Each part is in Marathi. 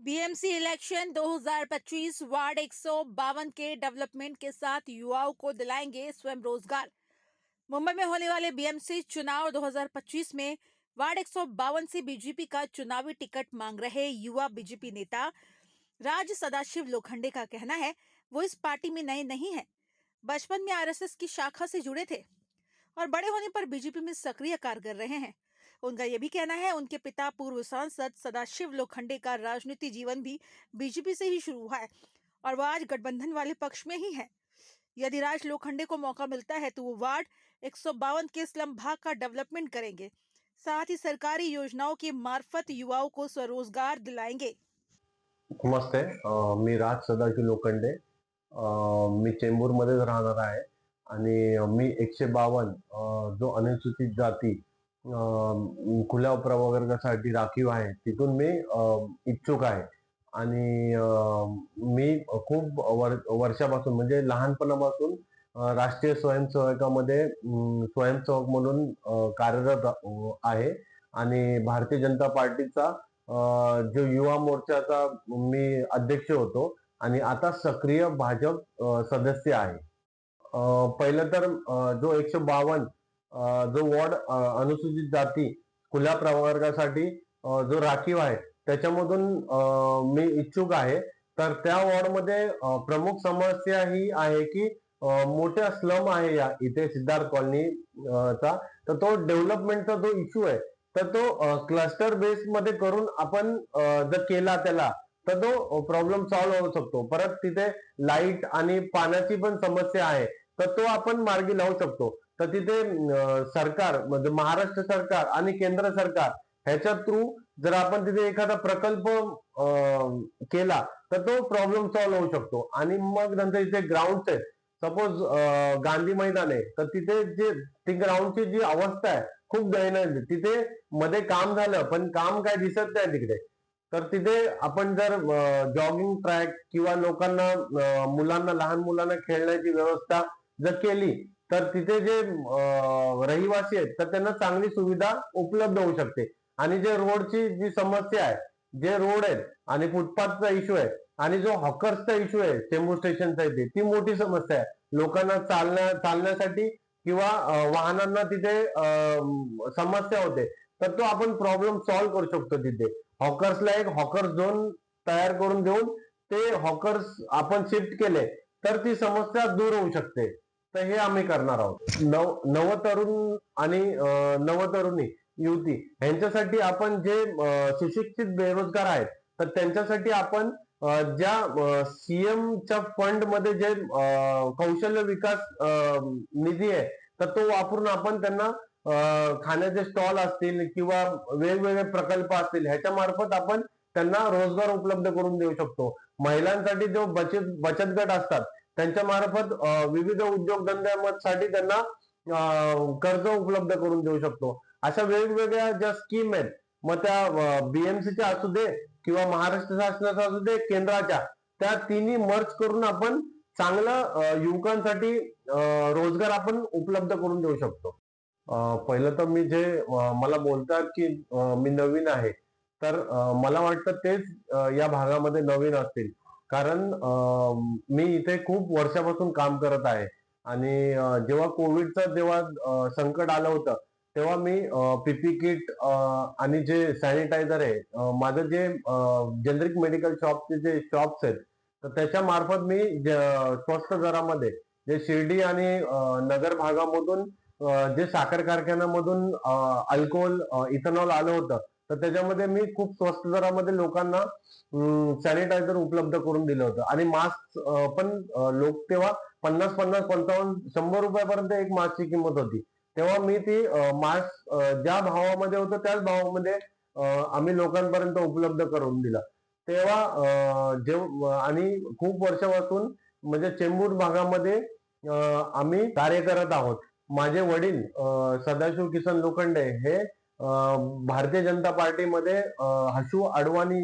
बीएमसी इलेक्शन 2025 वार्ड 152 के डेवलपमेंट के साथ युवाओं को दिलाएंगे स्वयं रोजगार। मुंबई में होने वाले बीएमसी चुनाव 2025 में वार्ड 152 से बीजेपी का चुनावी टिकट मांग रहे युवा बीजेपी नेता राज सदाशिव लोखंडे का कहना है वो इस पार्टी में नए नहीं है, बचपन में आरएसएस की शाखा से जुड़े थे और बड़े होने पर बीजेपी में सक्रिय कार्य कर रहे हैं। उनका यह भी कहना है उनके पिता पूर्व सांसद सदाशिव लोखंडे का राजनीति जीवन भी बीजेपी से ही शुरू हुआ है और वह आज गठबंधन वाले पक्ष में ही है। यदि राज लोखंडे को मौका मिलता है तो वो वार्ड 152 के स्लम भाग का डेवलपमेंट करेंगे, साथ ही सरकारी योजनाओं के मार्फत युवाओं को स्वरोजगार दिलाएंगे। नमस्ते. मी राज सदाशिव लोखंडे. मी चेंबूरमध्येच राहणार आहे आणि मी 152 जो अनुसूचित जाती खुल्या प्रवर्गासाठी राखीव आहे तिथून मी इच्छुक आहे आणि मी खूप वर्षापासून म्हणजे लहानपणापासून राष्ट्रीय स्वयंसेवकामध्ये स्वयंसेवक म्हणून कार्यरत आहे आणि भारतीय जनता पार्टीचा जो युवा मोर्चाचा मी अध्यक्ष होतो आणि आता सक्रिय भाजप सदस्य आहे. पहिलं तर जो 152 जो वॉर्ड अनुसूचित जाती खुल्या प्रवर्गासाठी जो राखीव आहे त्याच्यामधून मी इच्छुक आहे. तर त्या वॉर्डमध्ये प्रमुख समस्या ही आहे की मोठ्या स्लम आहे या इथे सिद्धार्थ कॉलनी चा, तर तो डेव्हलपमेंटचा जो इश्यू आहे तर तो क्लस्टर बेस मध्ये करून आपण जर केला त्याला तर तो प्रॉब्लेम सॉल्व्ह होऊ शकतो. परत तिथे लाईट आणि पाण्याची पण समस्या आहे तर तो आपण मार्गी लावू शकतो. तर तिथे सरकार म्हणजे महाराष्ट्र सरकार आणि केंद्र सरकार ह्याच्या थ्रू जर आपण तिथे एखादा प्रकल्प केला तर तो प्रॉब्लेम सॉल्व्ह होऊ शकतो. आणि मग नंतर इथे ग्राउंड आहेत, सपोज गांधी मैदान आहे तर तिथे जे ती ग्राउंडची जी अवस्था आहे खूप दयनीय. तिथे मध्ये काम झालं पण काम काय दिसत नाही तिकडे. तर तिथे आपण जर जॉगिंग ट्रॅक किंवा लोकांना मुलांना लहान मुलांना खेळण्याची व्यवस्था जर केली तर तिथे जे रहिवासी आहेत तर त्यांना चांगली सुविधा उपलब्ध होऊ शकते. आणि जे रोडची जी समस्या आहे, जे रोड आहेत आणि फुटपाथचा इश्यू आहे आणि जो हॉकर्सचा इश्यू आहे चेंबूर स्टेशनचा इथे, ती मोठी समस्या आहे. लोकांना चालण्यासाठी किंवा वाहनांना तिथे समस्या होते तर तो आपण प्रॉब्लेम सॉल्व्ह करू शकतो. तिथे हॉकर्सला एक हॉकर झोन तयार करून देऊन ते हॉकर्स आपण शिफ्ट केले तर ती समस्या दूर होऊ शकते. तर हे आम्ही करणार आहोत. नवतरुण आणि नवतरुणी युवती यांच्यासाठी आपण जे सुशिक्षित बेरोजगार आहेत तर त्यांच्यासाठी आपण ज्या सीएमच्या फंड मध्ये जे कौशल्य विकास निधी आहे तर तो वापरून आपण त्यांना खाण्याचे स्टॉल असतील किंवा वेगवेगळे प्रकल्प असतील ह्याच्या मार्फत आपण त्यांना रोजगार उपलब्ध करून देऊ शकतो. महिलांसाठी जो बचत गट असतात त्यांच्या मार्फत विविध उद्योगधंद्यांसाठी त्यांना कर्ज उपलब्ध करून देऊ शकतो. अशा वेगवेगळ्या ज्या स्कीम आहेत मग त्या बीएमसीच्या असू दे किंवा महाराष्ट्र शासनाच्या असू दे केंद्राच्या, त्या तिन्ही मर्ज करून आपण चांगलं युवकांसाठी रोजगार आपण उपलब्ध करून देऊ शकतो. पहिलं तर मी जे मला बोलतात की मी नवीन आहे तर मला वाटतं तेच या भागामध्ये नवीन असतील. कारण मी इथे खूप वर्षापासून काम करत आहे आणि जेव्हा कोविडचं जेव्हा संकट आलं होतं तेव्हा मी पीपी किट आणि जे सॅनिटायझर आहे माझं जे जेनरिक मेडिकल शॉपचे जे शॉप्स आहेत तर त्याच्या मार्फत मी स्वस्त दरामध्ये जे शिर्डी आणि नगर भागामधून जे साखर कारखान्यामधून अल्कोहोल इथेनॉल आलं होतं तर त्याच्यामध्ये मी खूप स्वस्त दरामध्ये लोकांना सॅनिटायझर उपलब्ध करून दिलं होतं. आणि मास्क पण लोक तेव्हा 50, 55, 100 रुपयापर्यंत एक मास्कची किंमत होती. तेव्हा मी ती मास्क ज्या भावामध्ये होतं त्याच भावामध्ये आम्ही लोकांपर्यंत उपलब्ध करून दिलं. तेव्हा आणि खूप वर्षापासून म्हणजे चेंबूर भागामध्ये आम्ही कार्य करत आहोत. माझे वडील सदाशिव किसन लोखंडे हे भारतीय जनता पार्टीमध्ये हसू अडवाणी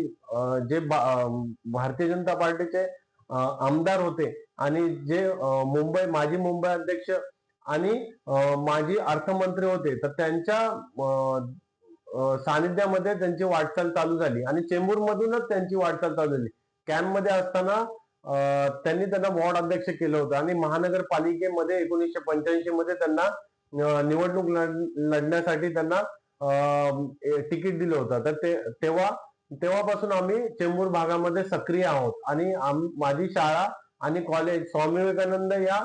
जे भारतीय जनता पार्टीचे आमदार होते आणि जे माजी मुंबई अध्यक्ष आणि माजी अर्थमंत्री होते तर त्यांच्या सानिध्यामध्ये त्यांची वाटचाल चालू झाली आणि चेंबूरमधूनच त्यांची वाटचाल चालू झाली. कॅम्पमध्ये असताना त्यांनी त्यांना वॉर्ड अध्यक्ष केलं होतं आणि महानगरपालिकेमध्ये 1985 मध्ये त्यांना निवडणूक लढण्यासाठी त्यांना तिकीट दिलं होतं. तर तेव्हापासून आम्ही चेंबूर भागामध्ये सक्रिय आहोत आणि माझी शाळा आणि कॉलेज स्वामी विवेकानंद या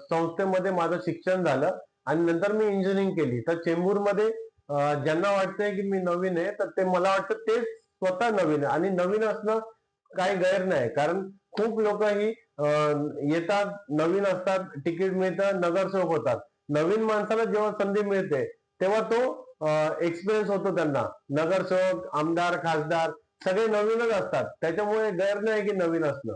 संस्थेमध्ये माझं शिक्षण झालं आणि नंतर मी इंजिनिअरिंग केली. तर चेंबूरमध्ये ज्यांना वाटतंय की मी नवीन आहे, तर ते मला वाटतं तेच स्वतः नवीन आहे आणि नवीन असणं काही गैर नाही. कारण खूप लोक ही येतात, नवीन असतात, तिकीट मिळतं, नगरसेवक होतात. नवीन माणसाला जेव्हा संधी मिळते तेव्हा तो एक्सपिरियन्स होतो त्यांना. नगरसेवक, आमदार, खासदार सगळे नवीनच असतात. त्याच्यामुळे गैर नाही की नवीन असणं.